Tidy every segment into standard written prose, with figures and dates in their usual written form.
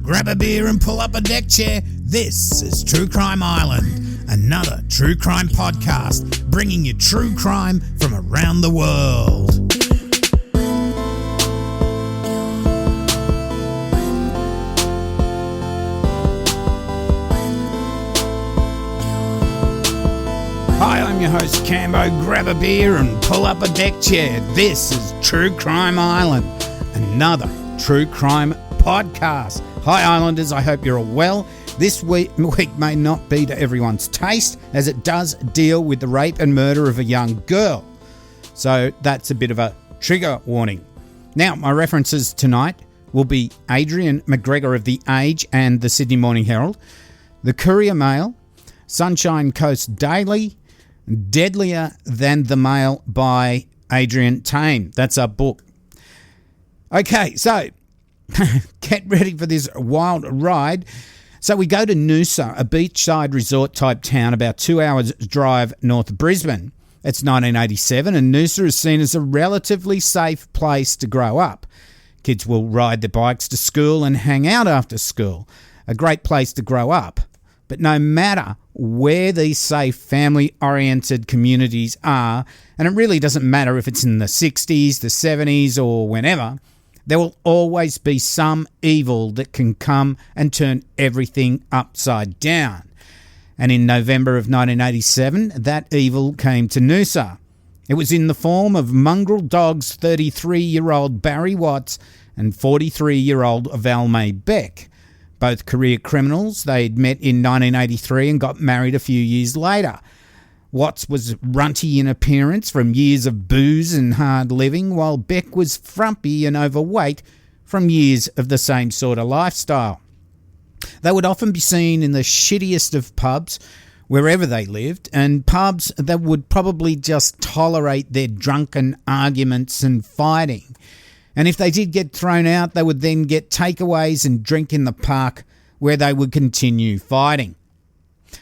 grab a beer and pull up a deck chair. This is True Crime Island, another true crime podcast bringing you true crime from around the world. Hi, I'm your host Cambo. Grab a beer and pull up a deck chair. This is True Crime Island, another true crime podcast. Hi Islanders, I hope you're all well. This week may not be to everyone's taste, as it does deal with the rape and murder of a young girl. So that's a bit of a trigger warning. Now, my references tonight will be Adrian McGregor of The Age and the Sydney Morning Herald, the Courier Mail, Sunshine Coast Daily, Deadlier Than the Mail by Adrian Tame. That's a book. Okay, so get ready for this wild ride. So we go to Noosa, a beachside resort type town about 2 hours drive north of Brisbane. It's 1987 and Noosa is seen as a relatively safe place to grow up. Kids will ride their bikes to school and hang out after school. A great place to grow up. But no matter where these safe family-oriented communities are, and it really doesn't matter if it's in the 60s, the 70s or whenever, there will always be some evil that can come and turn everything upside down. And in November of 1987, that evil came to Noosa. It was in the form of mongrel dogs 33-year-old Barry Watts and 43-year-old Valmay Beck. Both career criminals. They'd met in 1983 and got married a few years later. Watts was runty in appearance from years of booze and hard living, while Beck was frumpy and overweight from years of the same sort of lifestyle. They would often be seen in the shittiest of pubs, wherever they lived, and pubs that would probably just tolerate their drunken arguments and fighting. And if they did get thrown out, they would then get takeaways and drink in the park, where they would continue fighting.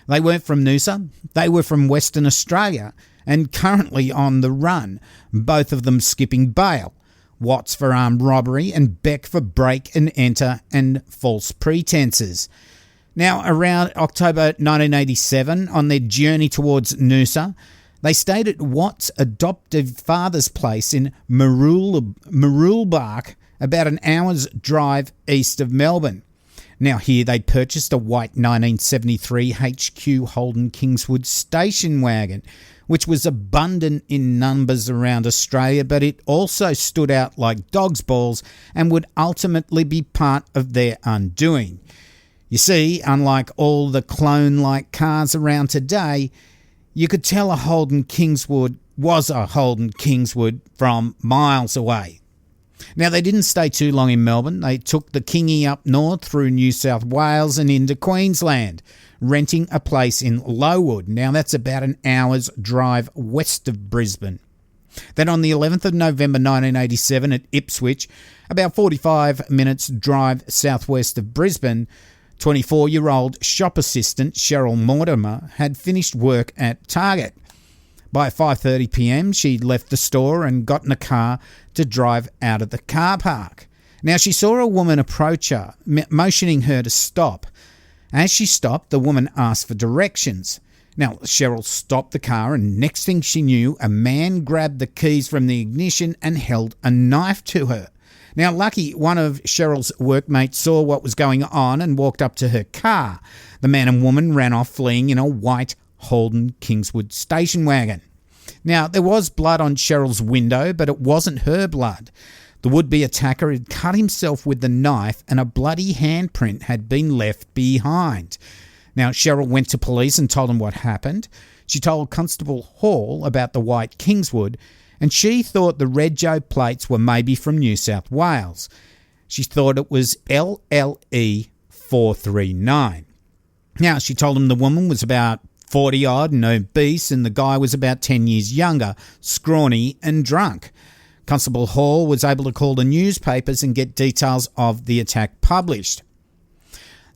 They weren't from Noosa, they were from Western Australia and currently on the run, both of them skipping bail. Watts for armed robbery and Beck for break and enter and false pretences. Now, around October 1987, on their journey towards Noosa, they stayed at Watts' adoptive father's place in Maroolbark, about an hour's drive east of Melbourne. Now here they purchased a white 1973 HQ Holden Kingswood station wagon, which was abundant in numbers around Australia, but it also stood out like dog's balls and would ultimately be part of their undoing. You see, unlike all the clone-like cars around today, you could tell a Holden Kingswood was a Holden Kingswood from miles away. Now, they didn't stay too long in Melbourne. They took the Kingi up north through New South Wales and into Queensland, renting a place in Lowood. Now, that's about an hour's drive west of Brisbane. Then on the 11th of November 1987 at Ipswich, about 45 minutes drive southwest of Brisbane, 24-year-old shop assistant Cheryl Mortimer had finished work at Target. By 5:30 p.m, she'd left the store and got in a car to drive out of the car park. Now, she saw a woman approach her, motioning her to stop. As she stopped, the woman asked for directions. Now, Cheryl stopped the car, and next thing she knew, a man grabbed the keys from the ignition and held a knife to her. Now, lucky one of Cheryl's workmates saw what was going on and walked up to her car. The man and woman ran off fleeing in a white Holden Kingswood station wagon. Now, there was blood on Cheryl's window, but it wasn't her blood. The would-be attacker had cut himself with the knife and a bloody handprint had been left behind. Now, Cheryl went to police and told them what happened. She told Constable Hall about the white Kingswood, and she thought the Red Joe plates were maybe from New South Wales. She thought it was LLE 439. Now, she told him the woman was about 40-odd and obese, and the guy was about 10 years younger, scrawny and drunk. Constable Hall was able to call the newspapers and get details of the attack published.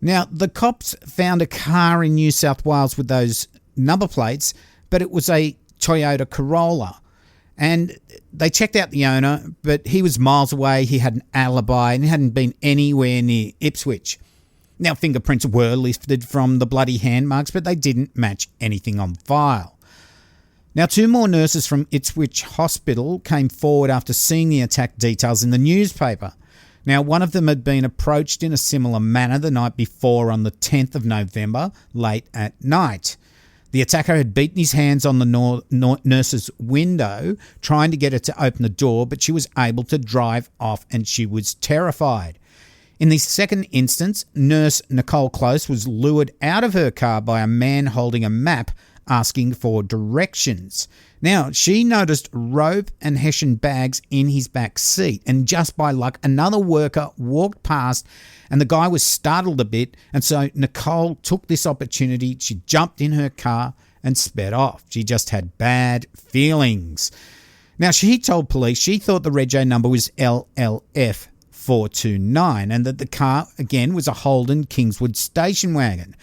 Now, the cops found a car in New South Wales with those number plates, but it was a Toyota Corolla. And they checked out the owner, but he was miles away, he had an alibi, and he hadn't been anywhere near Ipswich. Now, fingerprints were lifted from the bloody hand marks, but they didn't match anything on file. Now, 2 more nurses from Ipswich Hospital came forward after seeing the attack details in the newspaper. Now, one of them had been approached in a similar manner the night before on the 10th of November, late at night. The attacker had beaten his hands on the nurse's window, trying to get her to open the door, but she was able to drive off and she was terrified. In the second instance, nurse Nicole Close was lured out of her car by a man holding a map asking for directions. Now, she noticed rope and Hessian bags in his back seat, and just by luck, another worker walked past and the guy was startled a bit, and so Nicole took this opportunity. She jumped in her car and sped off. She just had bad feelings. Now, she told police she thought the rego number was LLF 429 and that the car, again, was a Holden Kingswood station wagon.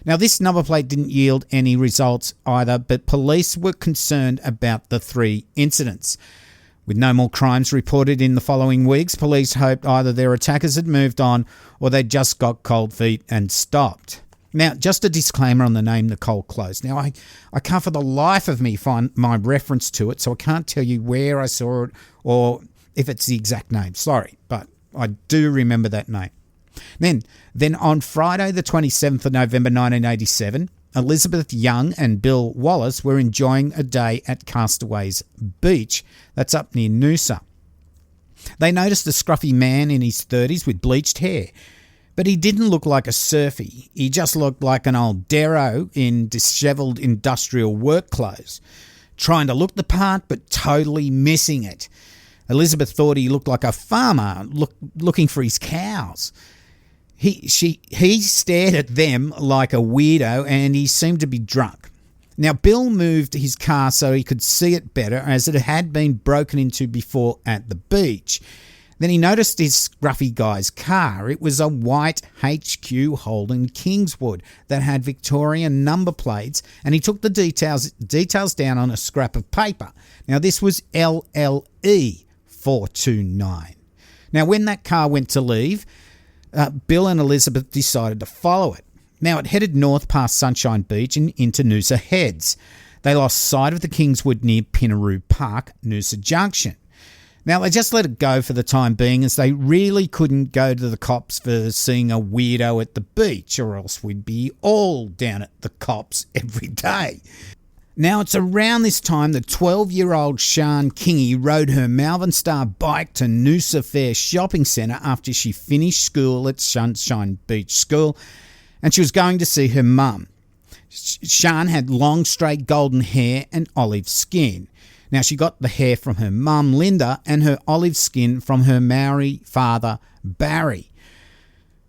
Now, this number plate didn't yield any results either, but police were concerned about the 3 incidents. With no more crimes reported in the following weeks, police hoped either their attackers had moved on or they just got cold feet and stopped. Now, just a disclaimer on the name Nicole Close. Now, I can't for the life of me find my reference to it, so I can't tell you where I saw it or if it's the exact name. Sorry, but I do remember that name. Then on Friday, the 27th of November 1987, Elizabeth Young and Bill Wallace were enjoying a day at Castaways Beach. That's up near Noosa. They noticed a scruffy man in his 30s with bleached hair, but he didn't look like a surfy. He just looked like an old derro in dishevelled industrial work clothes, trying to look the part but totally missing it. Elizabeth thought he looked like a farmer looking for his cows. He stared at them like a weirdo and he seemed to be drunk. Now, Bill moved his car so he could see it better, as it had been broken into before at the beach. Then he noticed his scruffy guy's car. It was a white HQ Holden Kingswood that had Victorian number plates, and he took the details down on a scrap of paper. Now, this was LLE 429. Now, when that car went to leave, Bill and Elizabeth decided to follow it. Now, it headed north past Sunshine Beach and into Noosa Heads. They lost sight of the Kingswood near Pinaroo Park, Noosa Junction. Now, they just let it go for the time being, as they really couldn't go to the cops for seeing a weirdo at the beach, or else we'd be all down at the cops every day. Now, it's around this time that 12-year-old Sian Kingi rode her Malvern Star bike to Noosa Fair Shopping Centre after she finished school at Sunshine Beach School, and she was going to see her mum. Sian had long, straight golden hair and olive skin. Now, she got the hair from her mum, Linda, and her olive skin from her Maori father, Barry.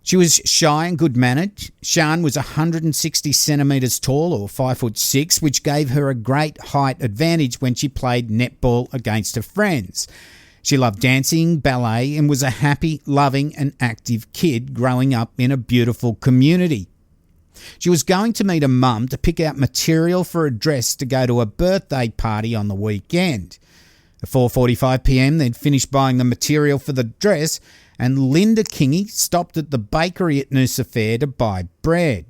She was shy and good-mannered. Sian was 160 centimetres tall, or 5'6", which gave her a great height advantage when she played netball against her friends. She loved dancing, ballet, and was a happy, loving and active kid growing up in a beautiful community. She was going to meet a mum to pick out material for a dress to go to a birthday party on the weekend. At 4:45pm, they'd finished buying the material for the dress, and Linda Kingi stopped at the bakery at Noosa Fair to buy bread.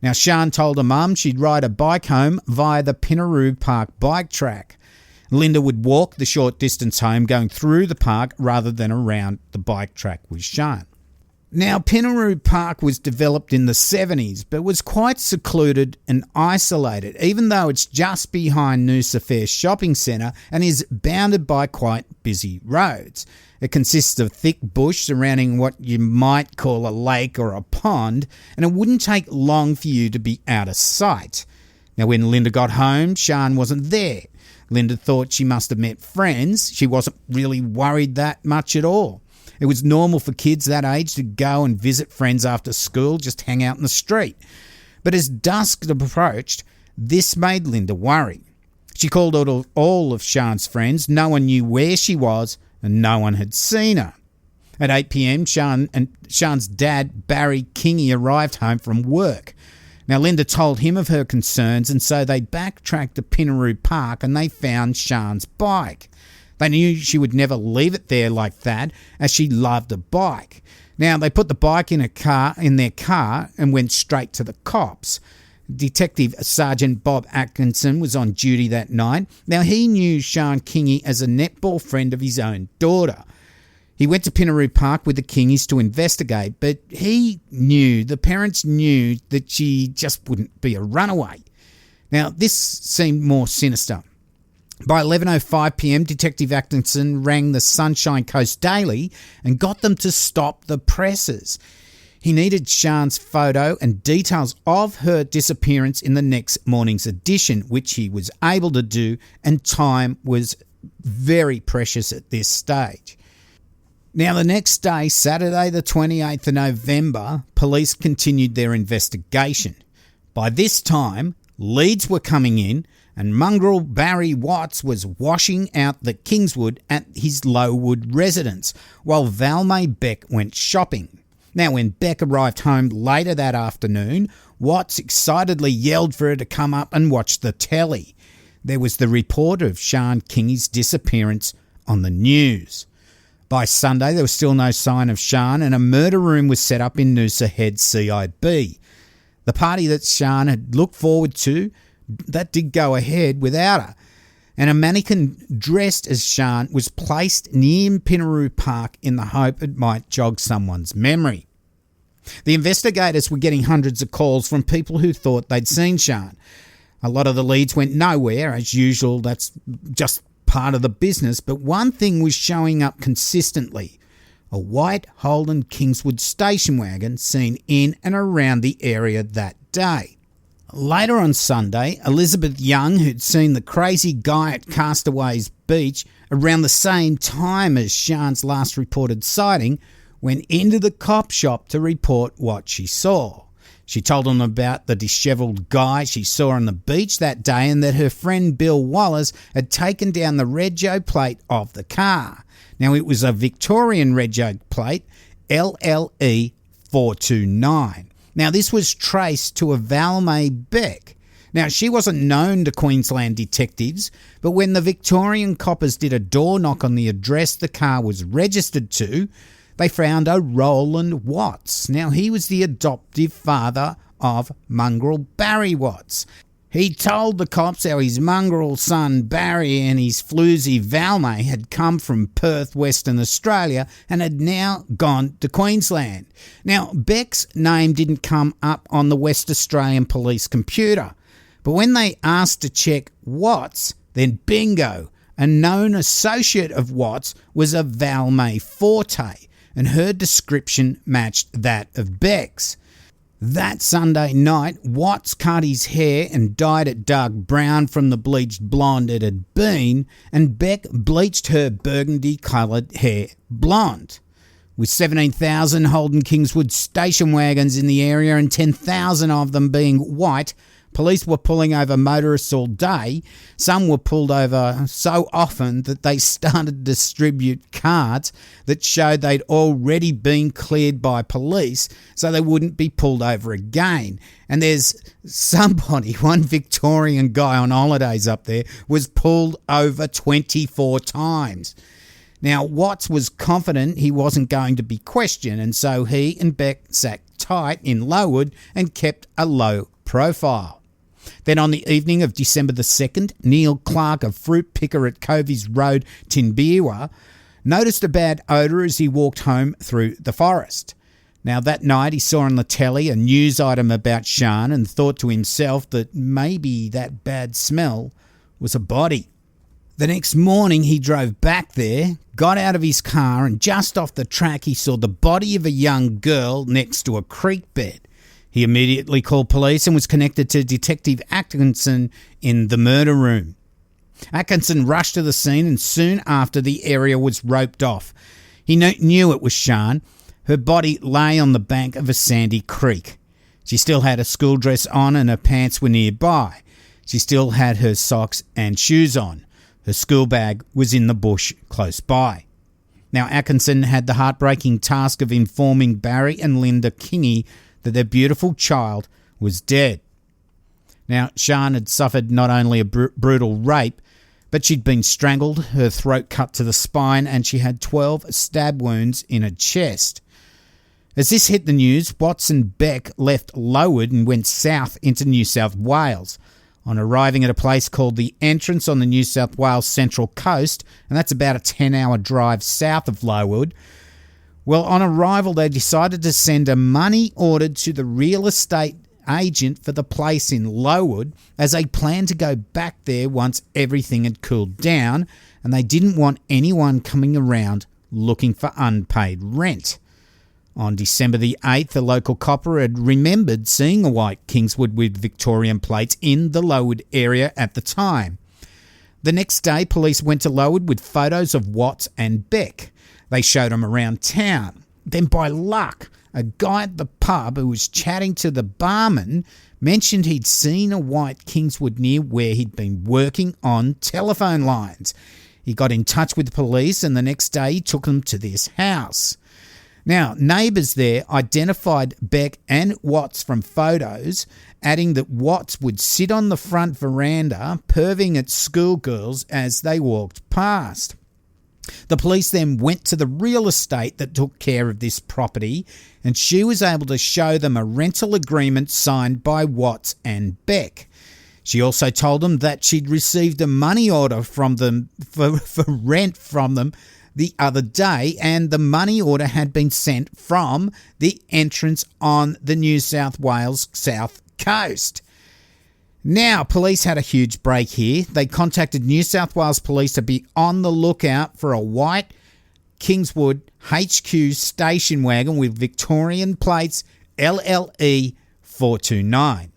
Now, Sian told her mum she'd ride a bike home via the Pinaroo Park bike track. Linda would walk the short distance home, going through the park rather than around the bike track with Sian. Now, Pinaroo Park was developed in the 70s, but was quite secluded and isolated, even though it's just behind Noosa Fair Shopping Centre and is bounded by quite busy roads. It consists of thick bush surrounding what you might call a lake or a pond, and it wouldn't take long for you to be out of sight. Now, when Linda got home, Sian wasn't there. Linda thought she must have met friends. She wasn't really worried that much at all. It was normal for kids that age to go and visit friends after school, just hang out in the street. But as dusk approached, this made Linda worry. She called out all of Sian's friends. No one knew where she was, and no one had seen her. At 8pm, Sian's dad, Barry Kingi, arrived home from work. Now, Linda told him of her concerns, and so they backtracked to Pinaroo Park and they found Sian's bike. They knew she would never leave it there like that, as she loved a bike. Now, they put the bike in their car and went straight to the cops. Detective Sergeant Bob Atkinson was on duty that night. Now, he knew Sian Kingi as a netball friend of his own daughter. He went to Pinaroo Park with the Kingis to investigate, but the parents knew that she just wouldn't be a runaway. Now, this seemed more sinister. By 11:05pm, Detective Atkinson rang the Sunshine Coast Daily and got them to stop the presses. He needed Sian's photo and details of her disappearance in the next morning's edition, which he was able to do, and time was very precious at this stage. Now, the next day, Saturday the 28th of November, police continued their investigation. By this time, leads were coming in, and mongrel Barry Watts was washing out the Kingswood at his Lowood residence, while Valmay Beck went shopping. Now, when Beck arrived home later that afternoon, Watts excitedly yelled for her to come up and watch the telly. There was the report of Sian Kingi's disappearance on the news. By Sunday, there was still no sign of Sian, and a murder room was set up in Noosa Head CIB. The party that Sian had looked forward to, that did go ahead without her, and a mannequin dressed as Sian was placed near Pinaroo Park in the hope it might jog someone's memory. The investigators were getting hundreds of calls from people who thought they'd seen Sian. A lot of the leads went nowhere, as usual. That's just part of the business, but one thing was showing up consistently: a white Holden Kingswood station wagon seen in and around the area that day. Later on Sunday, Elizabeth Young, who'd seen the crazy guy at Castaways Beach around the same time as Sian's last reported sighting, went into the cop shop to report what she saw. She told them about the dishevelled guy she saw on the beach that day, and that her friend Bill Wallace had taken down the rego plate of the car. Now, it was a Victorian rego plate, LLE 429. Now, this was traced to a Valmay Beck. Now, she wasn't known to Queensland detectives, but when the Victorian coppers did a door knock on the address the car was registered to, they found a Roland Watts. Now, he was the adoptive father of mongrel Barry Watts. He told the cops how his mongrel son Barry and his floozy Valmay had come from Perth, Western Australia, and had now gone to Queensland. Now, Beck's name didn't come up on the West Australian police computer, but when they asked to check Watts, then bingo, a known associate of Watts was a Valmay Forte, and her description matched that of Beck's. That Sunday night, Watts cut his hair and dyed it dark brown from the bleached blonde it had been, and Beck bleached her burgundy-coloured hair blonde. With 17,000 Holden Kingswood station wagons in the area and 10,000 of them being white, police were pulling over motorists all day. Some were pulled over so often that they started to distribute cards that showed they'd already been cleared by police so they wouldn't be pulled over again. And there's somebody, one Victorian guy on holidays up there, was pulled over 24 times. Now, Watts was confident he wasn't going to be questioned, and so he and Beck sat tight in Lowood and kept a low profile. Then on the evening of December the 2nd, Neil Clark, a fruit picker at Covey's Road, Tinbirra, noticed a bad odour as he walked home through the forest. Now, that night he saw on the telly a news item about Sian and thought to himself that maybe that bad smell was a body. The next morning he drove back there, got out of his car, and just off the track he saw the body of a young girl next to a creek bed. He immediately called police and was connected to Detective Atkinson in the murder room. Atkinson rushed to the scene, and soon after the area was roped off. He knew it was Sian. Her body lay on the bank of a sandy creek. She still had a school dress on and her pants were nearby. She still had her socks and shoes on. Her school bag was in the bush close by. Now, Atkinson had the heartbreaking task of informing Barry and Linda Kingi that their beautiful child was dead. Now, Sian had suffered not only a brutal rape, But she'd been strangled, her throat cut to the spine, and she had 12 stab wounds in her chest. As this hit the news, Watts and Beck left Lowood and went south into New South Wales. On arriving at a place called the Entrance on the New South Wales Central Coast, and that's about a 10-hour drive south of Lowood, well, on arrival, they decided to send a money order to the real estate agent for the place in Lowood, as they planned to go back there once everything had cooled down, and they didn't want anyone coming around looking for unpaid rent. On December the 8th, the local copper had remembered seeing a white Kingswood with Victorian plates in the Lowood area at the time. The next day, police went to Lowood with photos of Watts and Beck. They showed them around town. Then by luck, a guy at the pub who was chatting to the barman mentioned he'd seen a white Kingswood near where he'd been working on telephone lines. He got in touch with the police, and the next day he took them to this house. Now, neighbours there identified Beck and Watts from photos, adding that Watts would sit on the front veranda perving at schoolgirls as they walked past. The police then went to the real estate that took care of this property, and she was able to show them a rental agreement signed by Watts and Beck. She also told them that she'd received a money order from them for rent from them the other day, and the money order had been sent from the Entrance on the New South Wales South Coast. Now, police had a huge break here. They contacted New South Wales Police to be on the lookout for a white Kingswood HQ station wagon with Victorian plates LLE 429.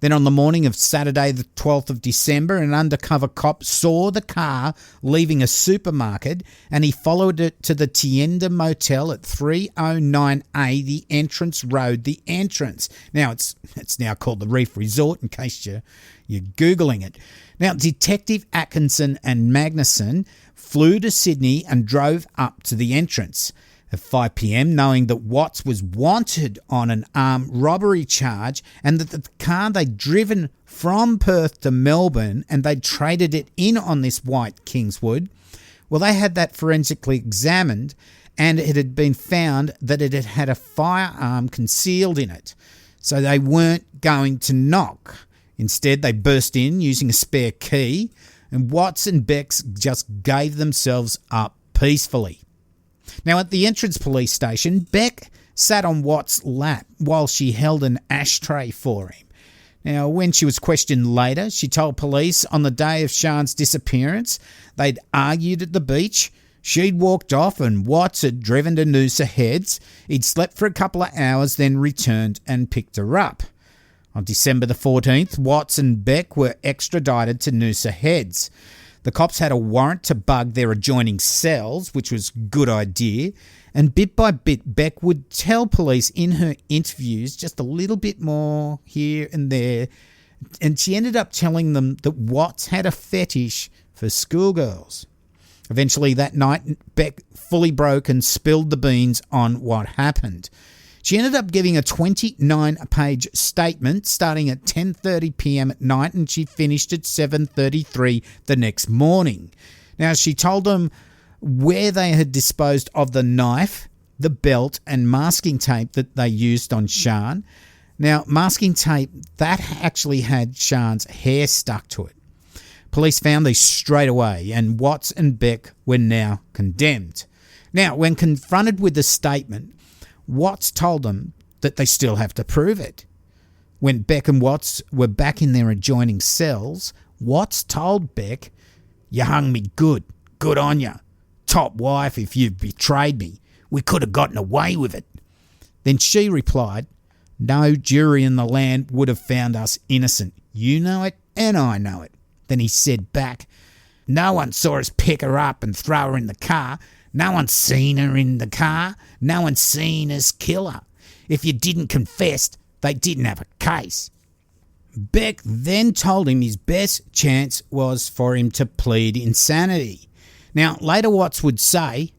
Then on the morning of Saturday the 12th of December, an undercover cop saw the car leaving a supermarket, and he followed it to the Tienda Motel at 309A, the Entrance Road, the Entrance. Now, it's now called the Reef Resort, in case you're Googling it. Now, Detective Atkinson and Magnuson flew to Sydney and drove up to the Entrance. At 5 p.m, knowing that Watts was wanted on an armed robbery charge, and that the car they'd driven from Perth to Melbourne and they'd traded it in on this white Kingswood, well, they had that forensically examined, and it had been found that it had had a firearm concealed in it. So they weren't going to knock. Instead, they burst in using a spare key, and Watts and Beck just gave themselves up peacefully. Now, at the Entrance police station, Beck sat on Watts' lap while she held an ashtray for him. Now, when she was questioned later, she told police on the day of Sian's disappearance, they'd argued at the beach, she'd walked off and Watts had driven to Noosa Heads. He'd slept for a couple of hours, then returned and picked her up. On December the 14th, Watts and Beck were extradited to Noosa Heads. The cops had a warrant to bug their adjoining cells, which was a good idea, and bit by bit Beck would tell police in her interviews just a little bit more here and there, and she ended up telling them that Watts had a fetish for schoolgirls. Eventually that night, Beck fully broke and spilled the beans on what happened. She ended up giving a 29-page statement starting at 10:30 p.m. at night, and she finished at 7:33 the next morning. Now, she told them where they had disposed of the knife, the belt, and masking tape that they used on Sian. Now, masking tape, that actually had Sian's hair stuck to it. Police found these straight away, and Watts and Beck were now condemned. Now, when confronted with the statement, Watts told them that they still have to prove it. When Beck and Watts were back in their adjoining cells, Watts told Beck, "You hung me good on you. Top wife if you've betrayed me. We could have gotten away with it." Then she replied, "No jury in the land would have found us innocent. You know it and I know it." Then he said back, "No one saw us pick her up and throw her in the car. No one's seen her in the car. No one's seen us kill her. If you didn't confess, they didn't have a case." Beck then told him his best chance was for him to plead insanity. Now, later Watts would say,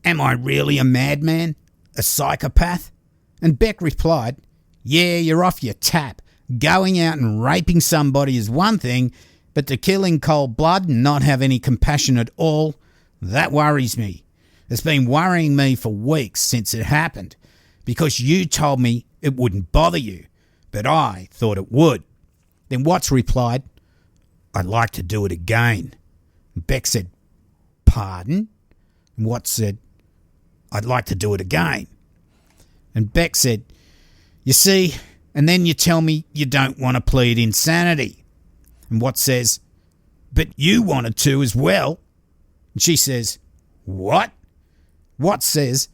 "Am I really a madman? A psychopath?" And Beck replied, "Yeah, you're off your tap. Going out and raping somebody is one thing, But to kill in cold blood and not have any compassion at all, that worries me. It's been worrying me for weeks since it happened, because you told me it wouldn't bother you, but I thought it would. Then Watts replied, I'd like to do it again. And Beck said, pardon? And Watts said, I'd like to do it again. And Beck said, you see, and then you tell me you don't want to plead insanity. And Watts says, but you wanted to as well. And she says, what? Watts says,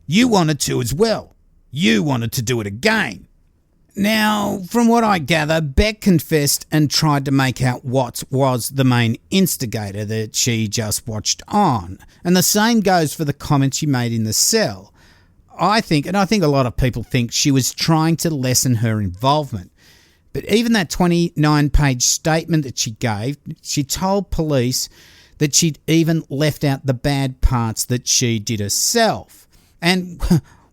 you wanted to as well. You wanted to do it again. Now, from what I gather, Beck confessed and tried to make out Watts was the main instigator, that she just watched on. And the same goes for the comments she made in the cell. I think a lot of people think, she was trying to lessen her involvement. But even that 29-page statement that she gave, she told police that she'd even left out the bad parts that she did herself. And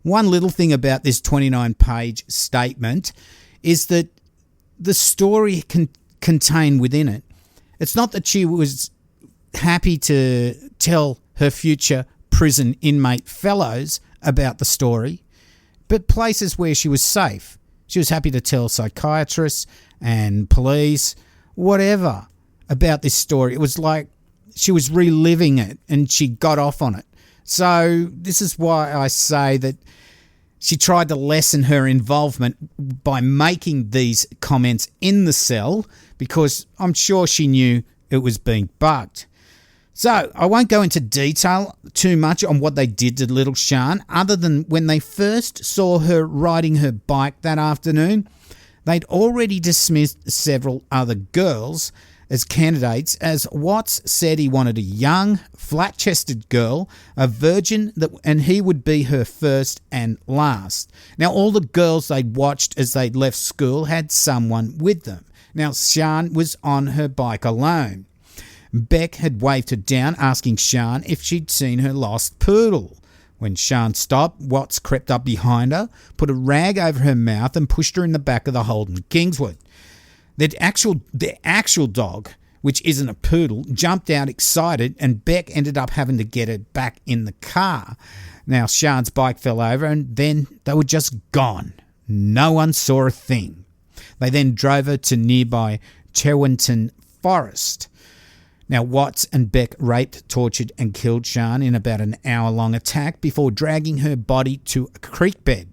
one little thing about this 29-page statement is that the story contained within it, it's not that she was happy to tell her future prison inmate fellows about the story, but places where she was safe. She was happy to tell psychiatrists and police, whatever, about this story. It was like she was reliving it and she got off on it. So this is why I say that she tried to lessen her involvement by making these comments in the cell, because I'm sure she knew it was being bugged. So I won't go into detail too much on what they did to little Sian, other than when they first saw her riding her bike that afternoon, they'd already dismissed several other girls as candidates, as Watts said he wanted a young, flat-chested girl, a virgin, and he would be her first and last. Now, all the girls they'd watched as they'd left school had someone with them. Now, Sian was on her bike alone. Beck had waved her down, asking Sian if she'd seen her lost poodle. When Sian stopped, Watts crept up behind her, put a rag over her mouth and pushed her in the back of the Holden Kingswood. The actual dog, which isn't a poodle, jumped out excited, and Beck ended up having to get her back in the car. Now, Sian's bike fell over and then they were just gone. No one saw a thing. They then drove her to nearby Cherwinton Forest. Now, Watts and Beck raped, tortured and killed Sian in about an hour-long attack before dragging her body to a creek bed.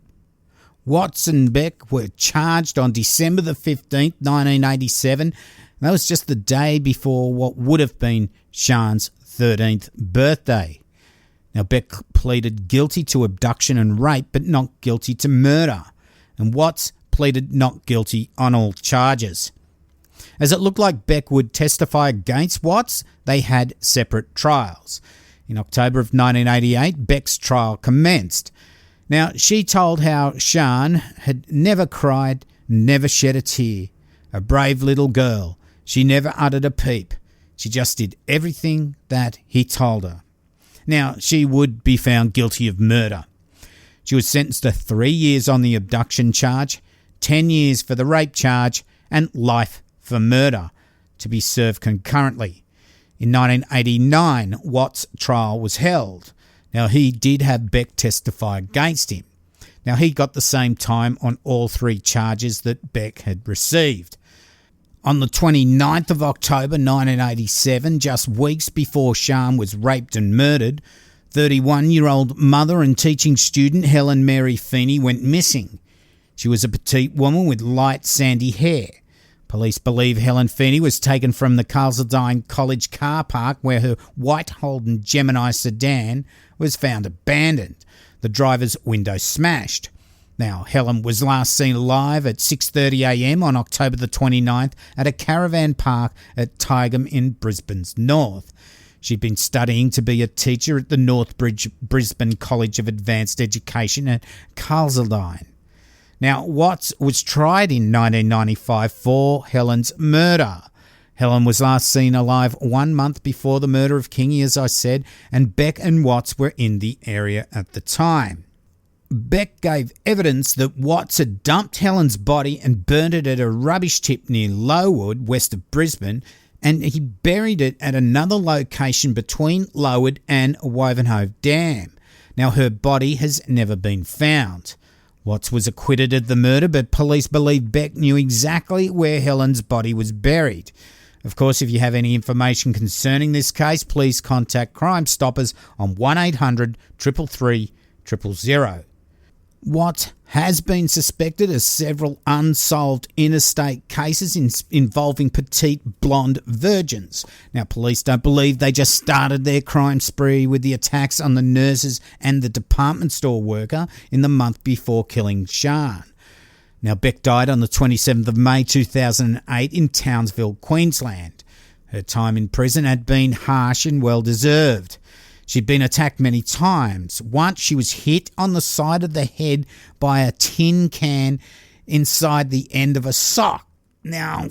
Watts and Beck were charged on December the 15th, 1987. That was just the day before what would have been Sian's 13th birthday. Now, Beck pleaded guilty to abduction and rape, but not guilty to murder. And Watts pleaded not guilty on all charges. As it looked like Beck would testify against Watts, they had separate trials. In October of 1988, Beck's trial commenced. Now, she told how Sian had never cried, never shed a tear. A brave little girl. She never uttered a peep. She just did everything that he told her. Now, she would be found guilty of murder. She was sentenced to 3 years on the abduction charge, 10 years for the rape charge, and life for murder, to be served concurrently. In 1989, Watts' trial was held. Now, he did have Beck testify against him. Now, he got the same time on all 3 charges that Beck had received. On the 29th of October 1987, just weeks before Sian was raped and murdered, 31-year-old mother and teaching student Helen Mary Feeney went missing. She was a petite woman with light sandy hair. Police believe Helen Feeney was taken from the Carseldine College car park, where her white Holden Gemini sedan was found abandoned, the driver's window smashed. Now, Helen was last seen alive at 6:30am on October the 29th at a caravan park at Tygum in Brisbane's north. She'd been studying to be a teacher at the Northbridge Brisbane College of Advanced Education at Carseldine. Now, Watts was tried in 1995 for Helen's murder. Helen was last seen alive 1 month before the murder of Kingi, as I said, and Beck and Watts were in the area at the time. Beck gave evidence that Watts had dumped Helen's body and burnt it at a rubbish tip near Lowood, west of Brisbane, and he buried it at another location between Lowood and Wovenhove Dam. Now, her body has never been found. Watts was acquitted of the murder, but police believe Beck knew exactly where Helen's body was buried. Of course, if you have any information concerning this case, please contact Crime Stoppers on 1800 333 000. Watts has been suspected of several unsolved interstate cases involving petite blonde virgins. Now, police don't believe they just started their crime spree with the attacks on the nurses and the department store worker in the month before killing Sian. Now, Beck died on the 27th of May 2008 in Townsville, Queensland. Her time in prison had been harsh and well-deserved. She'd been attacked many times. Once she was hit on the side of the head by a tin can inside the end of a sock. Now,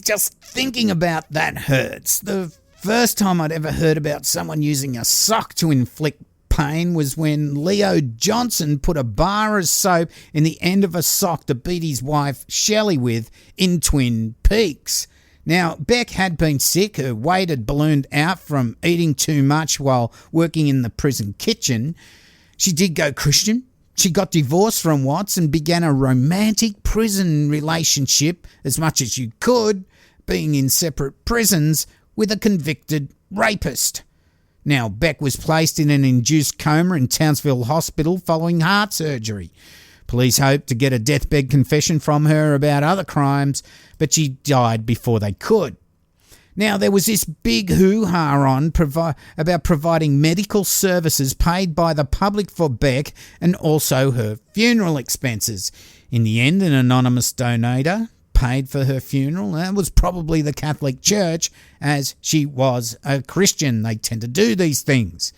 just thinking about that hurts. The first time I'd ever heard about someone using a sock to inflict pain was when Leo Johnson put a bar of soap in the end of a sock to beat his wife Shelley with in Twin Peaks. Now, Beck had been sick. Her weight had ballooned out from eating too much while working in the prison kitchen. She did go Christian. She got divorced from Watts and began a romantic prison relationship, as much as you could, being in separate prisons, with a convicted rapist. Now, Beck was placed in an induced coma in Townsville Hospital following heart surgery. Police hoped to get a deathbed confession from her about other crimes, but she died before they could. Now, there was this big hoo-ha on about providing medical services paid by the public for Beck and also her funeral expenses. In the end, an anonymous donator paid for her funeral. That was probably the Catholic Church, as she was a Christian. They tend to do these things.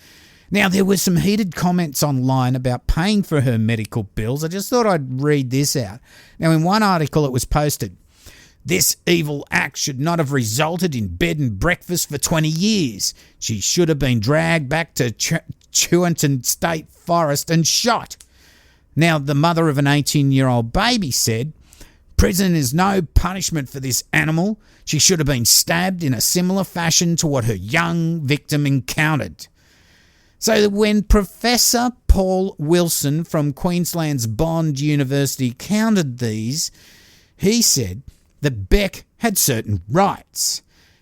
Now, there were some heated comments online about paying for her medical bills. I just thought I'd read this out. Now, in one article it was posted, "This evil act should not have resulted in bed and breakfast for 20 years. She should have been dragged back to Chewington State Forest and shot." Now, the mother of an 18-year-old baby said, "Prison is no punishment for this animal. She should have been stabbed in a similar fashion to what her young victim encountered." So when Professor Paul Wilson from Queensland's Bond University counted these, he said that Beck had certain rights.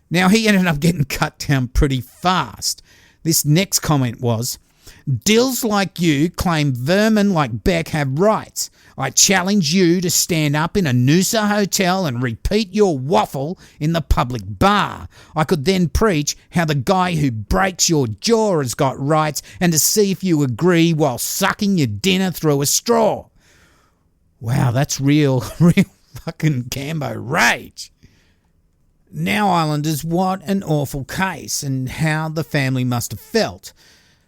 Now, he ended up getting cut down pretty fast. This next comment was, "Dills like you claim vermin like Beck have rights. I challenge you to stand up in a Noosa hotel and repeat your waffle in the public bar. I could then preach how the guy who breaks your jaw has got rights and to see if you agree while sucking your dinner through a straw." Wow, that's real fucking Cambo rage. Now, Islanders, what an awful case and how the family must have felt.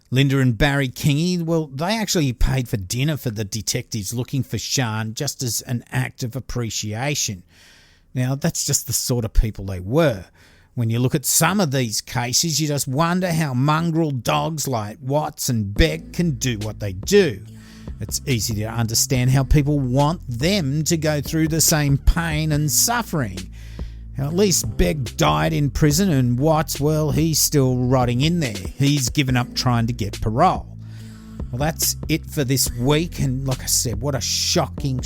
Linda and Barry Kingi, well, they actually paid for dinner for the detectives looking for Sian just as an act of appreciation. Now, that's just the sort of people they were. When you look at some of these cases, you just wonder how mongrel dogs like Watts and Beck can do what they do. It's easy to understand how people want them to go through the same pain and suffering. At least Beck died in prison and Watts, well, he's still rotting in there. He's given up trying to get parole. Well, that's it for this week, and like I said, what a shocking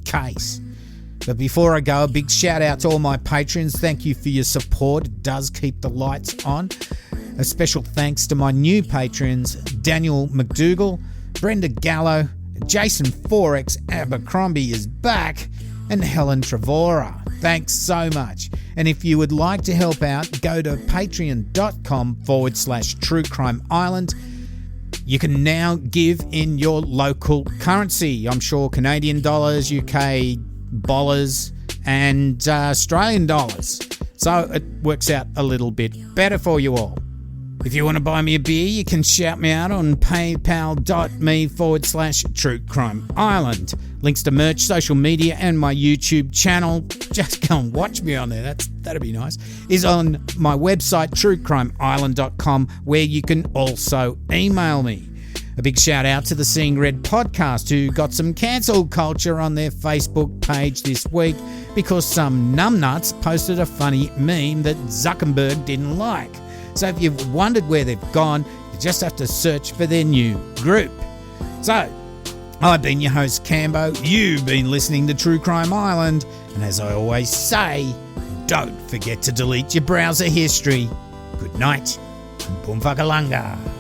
case. But before I go, a big shout out to all my patrons. Thank you for your support. It does keep the lights on. A special thanks to my new patrons, Daniel McDougall, Brenda Gallo, Jason Forex, Abercrombie is back, and Helen Trevora. Thanks so much. And if you would like to help out, go to patreon.com/True Crime Island. You can now give in your local currency. I'm sure Canadian dollars, UK dollars, and Australian dollars. So it works out a little bit better for you all. If you want to buy me a beer, you can shout me out on paypal.me/True Crime Island. Links to merch, social media, and my YouTube channel. Just go and watch me on there. That'd be nice. Is on my website, truecrimeisland.com, where you can also email me. A big shout out to the Seeing Red podcast, who got some cancel culture on their Facebook page this week because some numbnuts posted a funny meme that Zuckerberg didn't like. So if you've wondered where they've gone, you just have to search for their new group. So, I've been your host, Cambo. You've been listening to True Crime Island. And as I always say, don't forget to delete your browser history. Good night and boom fuckalunga.